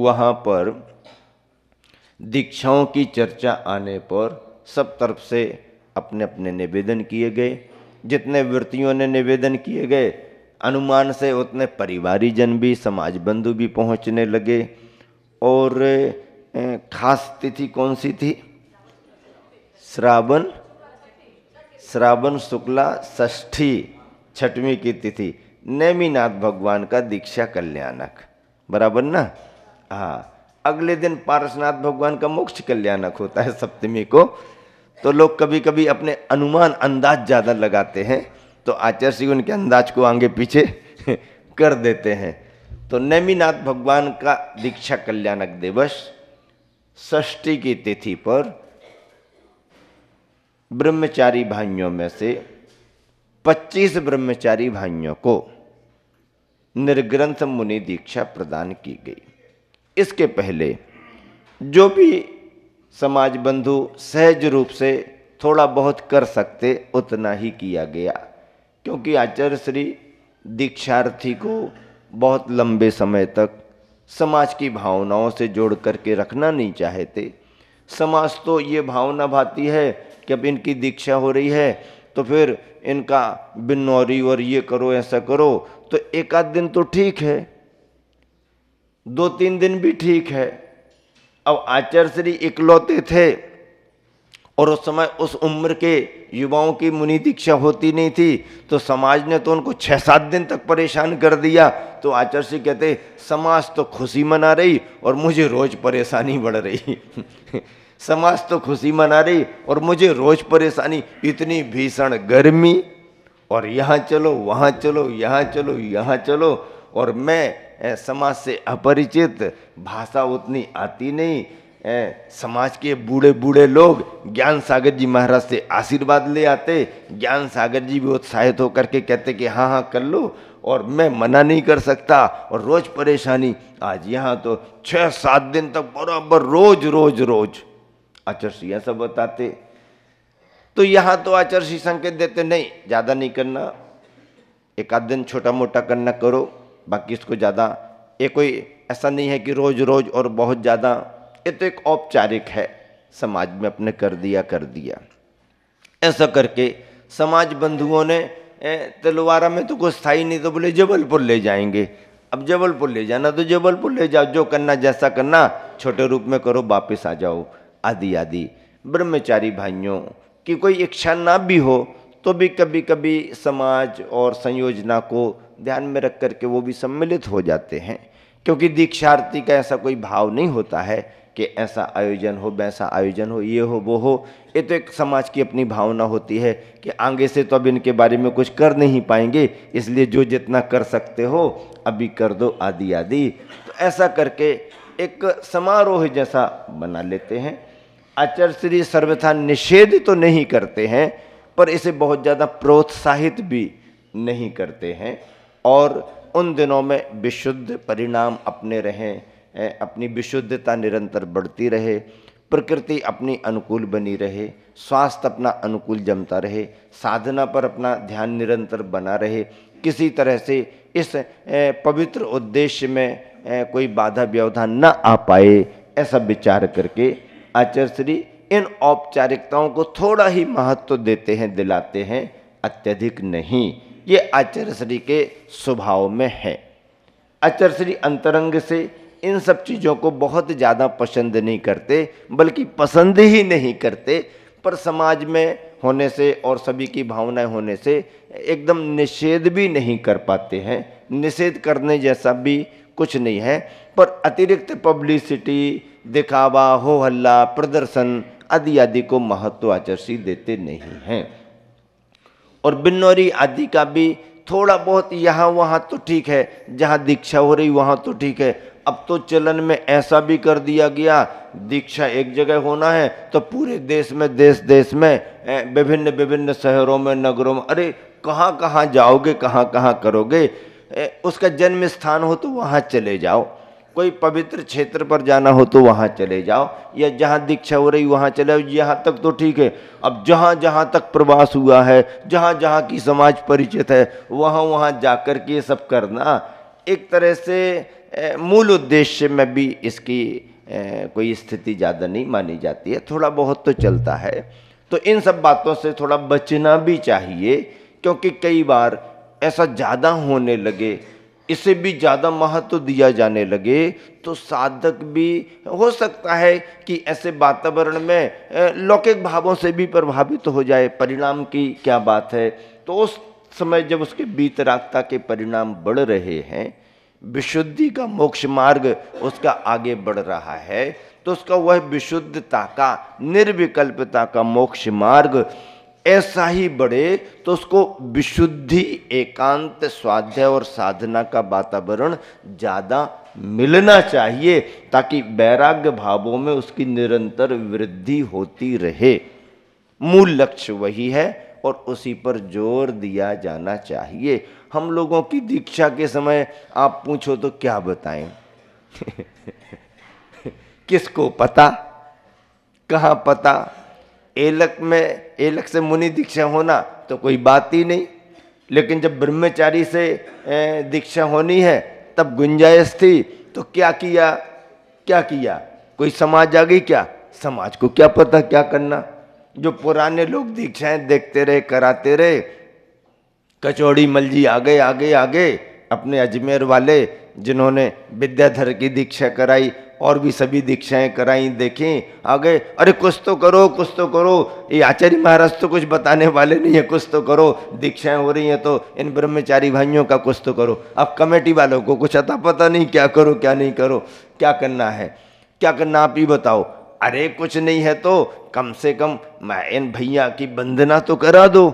वहाँ पर दीक्षाओं की चर्चा आने पर सब तरफ से अपने अपने निवेदन किए गए। जितने वृत्तियों ने निवेदन किए गए, अनुमान से उतने परिवारीजन भी, समाज बंधु भी पहुँचने लगे। और खास तिथि कौन सी थी? श्रावण शुक्ला षष्ठी, छठवीं की तिथि, नेमिनाथ भगवान का दीक्षा कल्याणक, बराबर ना? हाँ, अगले दिन पारसनाथ भगवान का मोक्ष कल्याणक होता है सप्तमी को। तो लोग कभी कभी अपने अनुमान अंदाज ज़्यादा लगाते हैं, तो आचार्य श्री उनके अंदाज को आगे पीछे कर देते हैं। तो नेमिनाथ भगवान का दीक्षा कल्याणक दिवस षष्ठी की तिथि पर ब्रह्मचारी भाइयों में से 25 ब्रह्मचारी भाइयों को निर्ग्रंथ मुनि दीक्षा प्रदान की गई। इसके पहले जो भी समाज बंधु सहज रूप से थोड़ा बहुत कर सकते उतना ही किया गया, क्योंकि आचार्य श्री दीक्षार्थी को बहुत लंबे समय तक समाज की भावनाओं से जोड़ करके रखना नहीं चाहते। समाज तो ये भावना भाती है कि अब इनकी दीक्षा हो रही है तो फिर इनका बिन्नौरी और ये करो ऐसा करो, तो एक आध दिन तो ठीक है, 2-3 दिन भी ठीक है। अब आचार्य श्री इकलौते थे और उस समय उस उम्र के युवाओं की मुनि दीक्षा होती नहीं थी, तो समाज ने तो उनको 6-7 दिन तक परेशान कर दिया। तो आचार्य श्री कहते समाज तो खुशी मना रही और मुझे रोज परेशानी बढ़ रही समाज तो खुशी मना रही और मुझे रोज परेशानी, इतनी भीषण गर्मी, और यहाँ चलो वहाँ चलो, यहाँ चलो यहाँ चलो, और मैं समाज से अपरिचित, भाषा उतनी आती नहीं। समाज के बूढ़े बूढ़े लोग ज्ञान सागर जी महाराज से आशीर्वाद ले आते, ज्ञान सागर जी भी उत्साहित होकर के कहते कि हाँ हाँ कर लो, और मैं मना नहीं कर सकता, और रोज परेशानी। आज यहाँ तो 6-7 दिन तक बराबर रोज रोज रोज आचार्य ऐसा बताते। तो यहाँ तो आचार्य संकेत देते नहीं, ज़्यादा नहीं करना, एक आध दिन छोटा मोटा करना करो, बाकी इसको ज़्यादा, ये कोई ऐसा नहीं है कि रोज रोज और बहुत ज़्यादा, ये तो एक औपचारिक है, समाज में अपने कर दिया। ऐसा करके समाज बंधुओं ने तलवारा में तो कुछ स्थायी नहीं, तो बोले जबलपुर ले जाएंगे। अब जबलपुर ले जाना तो जबलपुर ले जाओ, जो करना जैसा करना छोटे रूप में करो, वापस आ जाओ, आदि आदि। ब्रह्मचारी भाइयों की कोई इच्छा ना भी हो तो भी कभी कभी समाज और संयोजना को ध्यान में रख करके वो भी सम्मिलित हो जाते हैं, क्योंकि दीक्षार्थी का ऐसा कोई भाव नहीं होता है कि ऐसा आयोजन हो, वैसा आयोजन हो, ये हो वो हो। ये तो एक समाज की अपनी भावना होती है कि आगे से तो अब इनके बारे में कुछ कर नहीं पाएंगे, इसलिए जो जितना कर सकते हो अभी कर दो, आदि आदि। तो ऐसा करके एक समारोह जैसा बना लेते हैं। आचार्य श्री सर्वथा निषेध तो नहीं करते हैं, पर इसे बहुत ज़्यादा प्रोत्साहित भी नहीं करते हैं। और उन दिनों में विशुद्ध परिणाम अपने रहें, अपनी विशुद्धता निरंतर बढ़ती रहे, प्रकृति अपनी अनुकूल बनी रहे, स्वास्थ्य अपना अनुकूल जमता रहे, साधना पर अपना ध्यान निरंतर बना रहे, किसी तरह से इस पवित्र उद्देश्य में कोई बाधा व्यवधान न आ पाए, ऐसा विचार करके आचार्य श्री इन औपचारिकताओं को थोड़ा ही महत्व देते हैं, दिलाते हैं, अत्यधिक नहीं। ये आचार्य श्री के स्वभाव में है। आचार्य श्री अंतरंग से इन सब चीज़ों को बहुत ज़्यादा पसंद नहीं करते, बल्कि पसंद ही नहीं करते, पर समाज में होने से और सभी की भावनाएं होने से एकदम निषेध भी नहीं कर पाते हैं। निषेध करने जैसा भी कुछ नहीं है, पर अतिरिक्त पब्लिसिटी, दिखावा, हो हल्ला, प्रदर्शन आदि आदि को महत्व आचार्य देते नहीं हैं। और बिन्नौरी आदि का भी थोड़ा बहुत यहाँ वहाँ तो ठीक है, जहाँ दीक्षा हो रही वहाँ तो ठीक है। अब तो चलन में ऐसा भी कर दिया गया, दीक्षा एक जगह होना है तो पूरे देश में, देश देश में, विभिन्न विभिन्न शहरों में, नगरों में, अरे कहाँ कहाँ जाओगे, कहाँ कहाँ करोगे। उसका जन्म स्थान हो तो वहाँ चले जाओ, कोई पवित्र क्षेत्र पर जाना हो तो वहाँ चले जाओ, या जहाँ दीक्षा हो रही वहाँ चले जाओ, यहाँ तक तो ठीक है। अब जहाँ जहाँ तक प्रवास हुआ है, जहाँ जहाँ की समाज परिचित है, वहाँ वहाँ जाकर के ये सब करना एक तरह से मूल उद्देश्य में भी इसकी कोई स्थिति ज़्यादा नहीं मानी जाती है, थोड़ा बहुत तो चलता है। तो इन सब बातों से थोड़ा बचना भी चाहिए, क्योंकि कई बार ऐसा ज़्यादा होने लगे, इसे भी ज़्यादा महत्व दिया जाने लगे, तो साधक भी हो सकता है कि ऐसे वातावरण में लौकिक भावों से भी प्रभावित हो जाए। परिणाम की क्या बात है, तो उस समय जब उसके वीतरागता के परिणाम बढ़ रहे हैं, विशुद्धि का मोक्ष मार्ग उसका आगे बढ़ रहा है, तो उसका वह विशुद्धता का, निर्विकल्पता का मोक्ष मार्ग ऐसा ही बढ़े, तो उसको विशुद्धि, एकांत, स्वाध्याय और साधना का वातावरण ज़्यादा मिलना चाहिए, ताकि वैराग्य भावों में उसकी निरंतर वृद्धि होती रहे। मूल लक्ष्य वही है और उसी पर जोर दिया जाना चाहिए। हम लोगों की दीक्षा के समय आप पूछो तो क्या बताएं? किसको पता, कहाँ पता? एलक से मुनि दीक्षा होना तो कोई बात ही नहीं, लेकिन जब ब्रह्मचारी से दीक्षा होनी है तब गुंजाइश थी, तो क्या किया? क्या किया? कोई समाज आ गई क्या? समाज को क्या पता क्या करना? जो पुराने लोग दीक्षाएं देखते रहे, कराते रहे, कचौड़ी मल जी आगे आगे आगे, अपने अजमेर वाले जिन्होंने विद्याधर की दीक्षा कराई और भी सभी दीक्षाएं कराई, देखें आगे, अरे कुछ तो करो, कुछ तो करो, ये आचार्य महाराज तो कुछ बताने वाले नहीं है, कुछ तो करो, दीक्षाएं हो रही हैं तो इन ब्रह्मचारी भाइयों का कुछ तो करो। अब कमेटी वालों को कुछ अता पता नहीं, क्या करो क्या नहीं करो, क्या करना है, क्या करना आप ही बताओ। अरे कुछ नहीं है तो कम से कम मैं इन भैया की वंदना तो करा दो।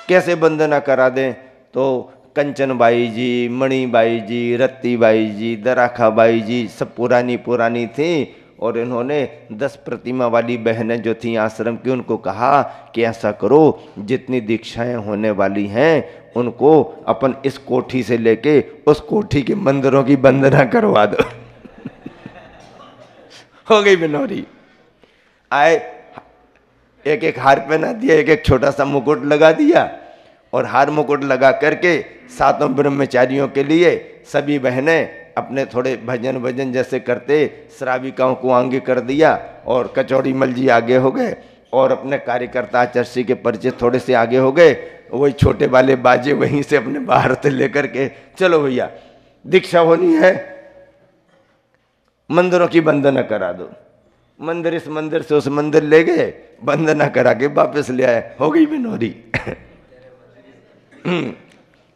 कैसे वंदना करा दें? तो कंचन बाई जी, मणि बाई जी, रत्ती बाई जी, दराखा बाई जी सब पुरानी पुरानी थी, और इन्होंने 10 प्रतिमा वाली बहनें जो थीं आश्रम की, उनको कहा कि ऐसा करो, जितनी दीक्षाएं होने वाली हैं उनको अपन इस कोठी से लेके उस कोठी के मंदिरों की वंदना करवा दो। हो गई बिनौरी। आए, एक एक हार पहना दिया, एक एक छोटा सा मुकुट लगा दिया, और हार मुकुट लगा करके सातों ब्रह्मचारियों के लिए सभी बहनें अपने थोड़े भजन भजन जैसे करते श्राविकाओं को आगे कर दिया, और कचौड़ी मल जी आगे हो गए, और अपने कार्यकर्ता आचर्षी के परिचय थोड़े से आगे हो गए, वही छोटे वाले बाजे वहीं से अपने बाहर से लेकर के, चलो भैया दीक्षा होनी है, मंदिरों की वंदना करा दो। मंदिर इस मंदिर से उस मंदिर ले गए, वंदना करा के वापस ले आए, हो गई बिनौरी।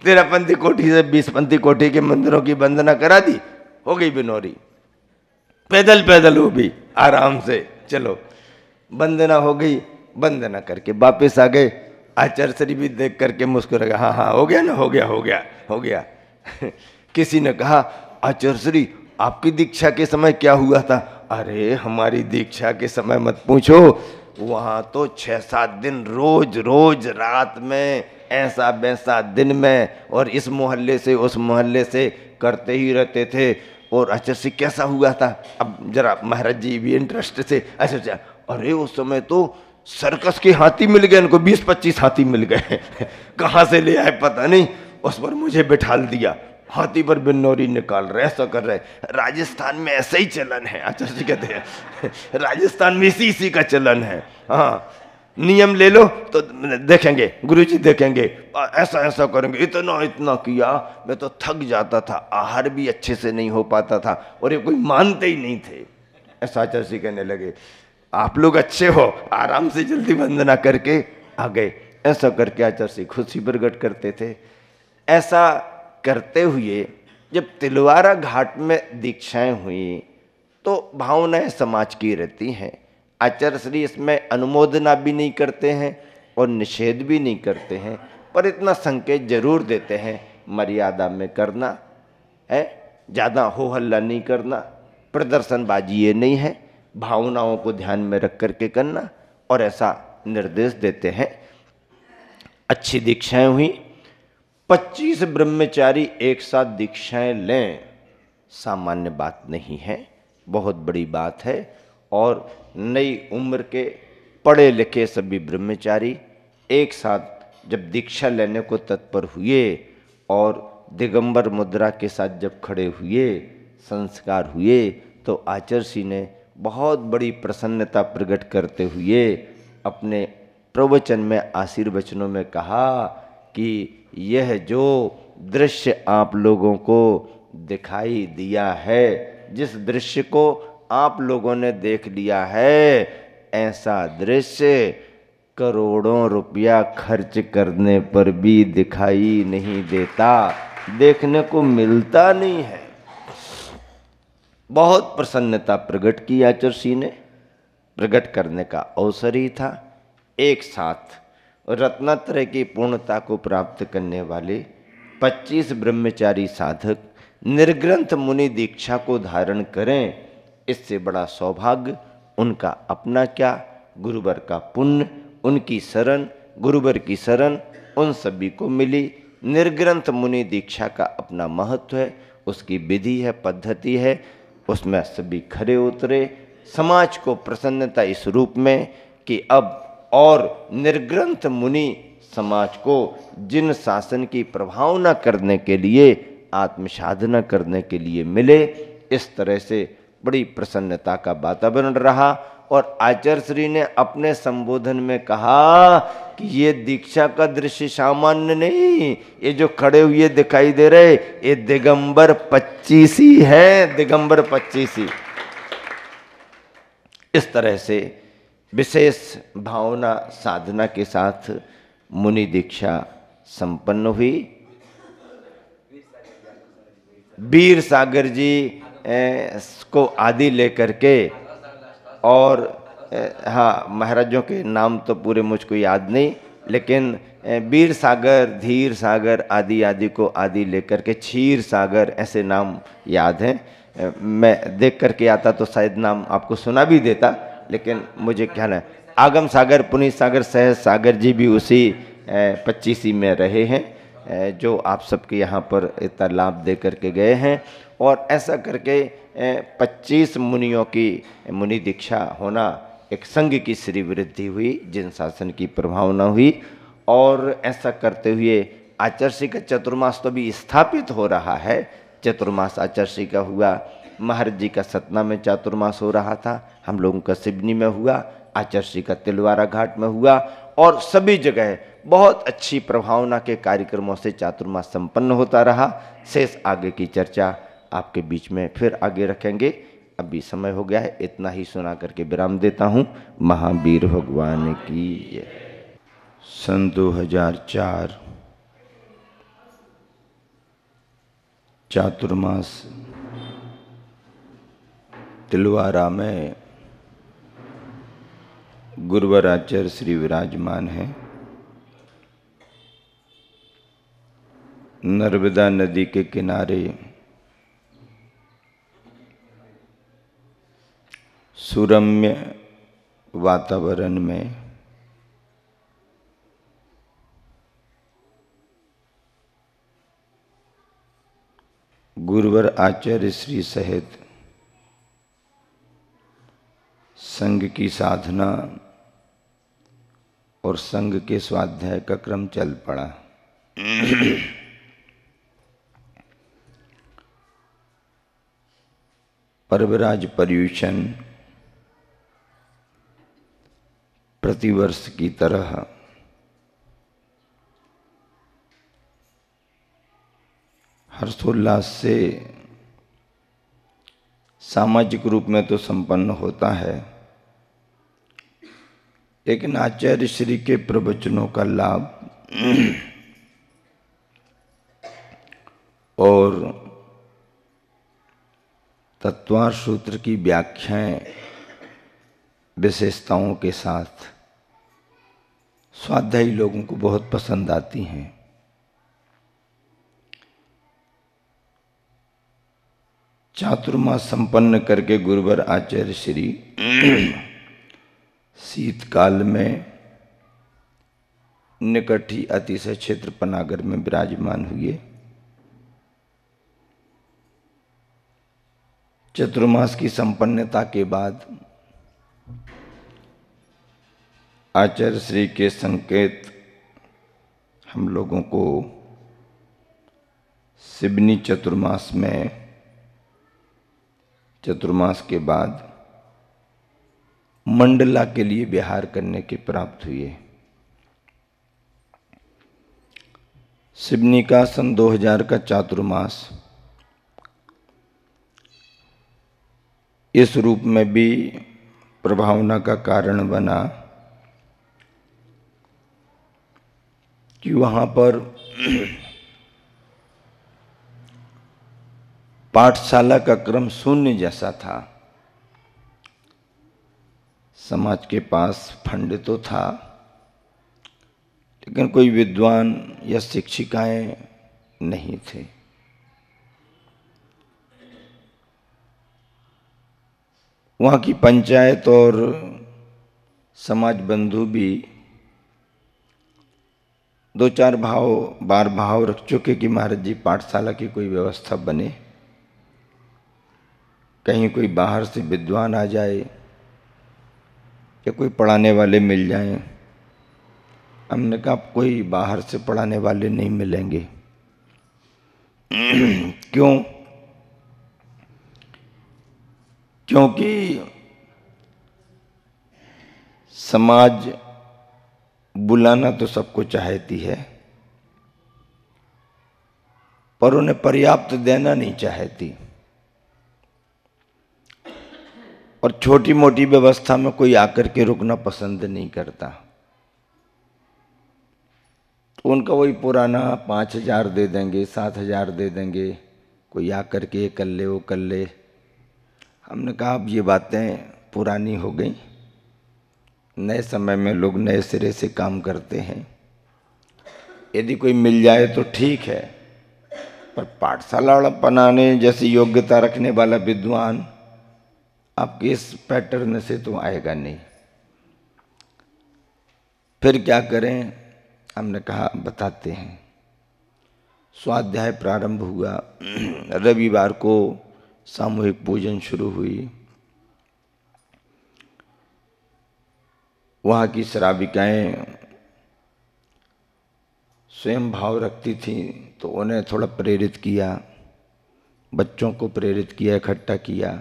13पंथी कोठी से 20पंथी कोठी के मंदिरों की वंदना करा दी, हो गई बिनौरी। पैदल पैदल हो भी आराम से, चलो वंदना हो गई, वंदना करके वापस आ गए। आचार्य भी देख करके मुस्कुरा गया, हाँ हाँ हो गया ना, हो गया हो गया हो गया। किसी ने कहा, आचार्य आपकी दीक्षा के समय क्या हुआ था? अरे हमारी दीक्षा के समय मत पूछो, वहाँ तो 6-7 दिन रोज रोज रात में, ऐसा वैसा दिन में, और इस मोहल्ले से उस मोहल्ले से करते ही रहते थे। और आचार्य कैसा हुआ था? अब जरा महाराज जी भी इंटरेस्ट से, अच्छा, अरे उस समय तो सर्कस के हाथी मिल गए इनको, 20-25 हाथी मिल गए। कहाँ से ले आए पता नहीं, उस पर मुझे बिठाल दिया, हाथी पर बिन्नौरी निकाल रहे, ऐसा कर रहे। राजस्थान में ऐसा ही चलन है, आचार्य जी कहते हैं राजस्थान में इसी का चलन है। हाँ, नियम ले लो तो देखेंगे, गुरुजी देखेंगे, ऐसा ऐसा करेंगे। इतना इतना किया, मैं तो थक जाता था, आहार भी अच्छे से नहीं हो पाता था, और ये कोई मानते ही नहीं थे। ऐसा आचार्य जी कहने लगे, आप लोग अच्छे हो, आराम से जल्दी वंदना करके आ गए। ऐसा करके आचार्य जी खुशी प्रकट करते थे। ऐसा करते हुए जब तिलवारा घाट में दीक्षाएं हुई तो भावनाएं समाज की रहती हैं। आचार्य श्री इसमें अनुमोदना भी नहीं करते हैं और निषेध भी नहीं करते हैं, पर इतना संकेत जरूर देते हैं, मर्यादा में करना है, ज़्यादा हो हल्ला नहीं करना, प्रदर्शनबाजी ये नहीं है, भावनाओं को ध्यान में रख करके करना, और ऐसा निर्देश देते हैं। अच्छी दीक्षाएं हुई, 25 ब्रह्मचारी एक साथ दीक्षाएं लें, सामान्य बात नहीं है, बहुत बड़ी बात है। और नई उम्र के पढ़े लिखे सभी ब्रह्मचारी एक साथ जब दीक्षा लेने को तत्पर हुए और दिगंबर मुद्रा के साथ जब खड़े हुए, संस्कार हुए, तो आचर्षि ने बहुत बड़ी प्रसन्नता प्रकट करते हुए अपने प्रवचन में आशीर्वचनों में कहा कि यह जो दृश्य आप लोगों को दिखाई दिया है, जिस दृश्य को आप लोगों ने देख लिया है, ऐसा दृश्य करोड़ों रुपया खर्च करने पर भी दिखाई नहीं देता, देखने को मिलता नहीं है। बहुत प्रसन्नता प्रकट की आचर्षि ने। प्रकट करने का अवसर ही था। एक साथ रत्नत्रय की पूर्णता को प्राप्त करने वाले 25 ब्रह्मचारी साधक निर्ग्रंथ मुनि दीक्षा को धारण करें, इससे बड़ा सौभाग्य उनका अपना क्या, गुरुवर का पुण्य, उनकी शरण, गुरुवर की शरण उन सभी को मिली। निर्ग्रंथ मुनि दीक्षा का अपना महत्व है, उसकी विधि है, पद्धति है, उसमें सभी खरे उतरे। समाज को प्रसन्नता इस रूप में कि अब और निर्ग्रंथ मुनि समाज को जिन शासन की प्रभावना करने के लिए, आत्मसाधना करने के लिए मिले, इस तरह से बड़ी प्रसन्नता का वातावरण रहा। और आचार्य ने अपने संबोधन में कहा कि ये दीक्षा का दृश्य सामान्य नहीं, ये जो खड़े हुए दिखाई दे रहे, ये दिगंबर 25 ही है, दिगंबर 25 ही। इस तरह से विशेष भावना साधना के साथ मुनि दीक्षा संपन्न हुई। वीर सागर जी को आदि लेकर के, और हाँ, महाराजों के नाम तो पूरे मुझको याद नहीं, लेकिन वीर सागर, धीर सागर आदि आदि को आदि लेकर के क्षीर सागर ऐसे नाम याद हैं। मैं देख करके आता तो शायद नाम आपको सुना भी देता, लेकिन मुझे ख्याल है आगम सागर, पुनीत सागर, सहज सागर जी भी उसी 25 में रहे हैं, जो आप सबके यहाँ पर इतना लाभ दे करके गए हैं। और ऐसा करके 25 मुनियों की मुनि दीक्षा होना, एक संघ की श्री वृद्धि हुई, जिन शासन की प्रभावना हुई। और ऐसा करते हुए आचर्षि का चतुर्मास तो भी स्थापित हो रहा है। चतुर्मास आचर्षि का हुआ, महाराज जी का सतना में चातुर्मास हो रहा था, हम लोगों का सिवनी में हुआ, आचर्षि का तिलवारा घाट में हुआ, और सभी जगह बहुत अच्छी प्रभावना के कार्यक्रमों से चातुर्मास संपन्न होता रहा। शेष आगे की चर्चा आपके बीच में फिर आगे रखेंगे। अभी समय हो गया है, इतना ही सुना करके विराम देता हूँ। महावीर भगवान की जय। सन 2004 चातुर्मास तिलवारा में गुरुवर आचार्य श्री विराजमान हैं। नर्मदा नदी के किनारे सुरम्य वातावरण में गुरुवर आचार्य श्री सहित संघ की साधना और संघ के स्वाध्याय का क्रम चल पड़ा। पर्वराज पर्यूषण प्रतिवर्ष की तरह हर्षोल्लास से सामाजिक रूप में तो संपन्न होता है, लेकिन आचार्य श्री के प्रवचनों का लाभ और तत्वार सूत्र की व्याख्याएं विशेषताओं के साथ स्वाध्यायी लोगों को बहुत पसंद आती हैं। चातुर्मास संपन्न करके गुरुवर आचार्य श्री शीतकाल में निकट ही अतिशय क्षेत्र पनागर में विराजमान हुए। चतुर्मास की संपन्नता के बाद आचार्य श्री के संकेत हम लोगों को सिबनी चतुर्मास में, चतुर्मास के बाद मंडला के लिए विहार करने के प्राप्त हुए। सिबनी का सन 2000 का चातुर्मास इस रूप में भी प्रभावना का कारण बना कि वहाँ पर पाठशाला का क्रम शून्य जैसा था। समाज के पास फंड तो था, लेकिन कोई विद्वान या शिक्षिकाएं नहीं थे। वहाँ की पंचायत और समाज बंधु भी दो चार बार भाव रख चुके कि महाराज जी पाठशाला की कोई व्यवस्था बने, कहीं कोई बाहर से विद्वान आ जाए या कोई पढ़ाने वाले मिल जाएं। हमने कहा कोई बाहर से पढ़ाने वाले नहीं मिलेंगे। क्यों? क्योंकि समाज बुलाना तो सबको चाहती है, पर उन्हें पर्याप्त देना नहीं चाहती। और छोटी मोटी व्यवस्था में कोई आकर के रुकना पसंद नहीं करता। तो उनका वही पुराना 5,000 दे देंगे, 7,000 दे देंगे, कोई आकर के ये कर ले वो कर ले। हमने कहा अब ये बातें पुरानी हो गई, नए समय में लोग नए सिरे से काम करते हैं। यदि कोई मिल जाए तो ठीक है, पर पाठशाला बनाने जैसी योग्यता रखने वाला विद्वान आपके इस पैटर्न से तो आएगा नहीं। फिर क्या करें? हमने कहा बताते हैं। स्वाध्याय प्रारंभ हुआ, रविवार को सामूहिक पूजन शुरू हुई। वहाँ की श्राविकाएं स्वयं भाव रखती थीं, तो उन्हें थोड़ा प्रेरित किया, बच्चों को प्रेरित किया, इकट्ठा किया।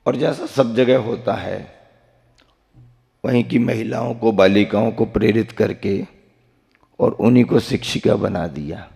और जैसा सब जगह होता है, वहीं की महिलाओं को, बालिकाओं को प्रेरित करके और उन्हीं को शिक्षिका बना दिया।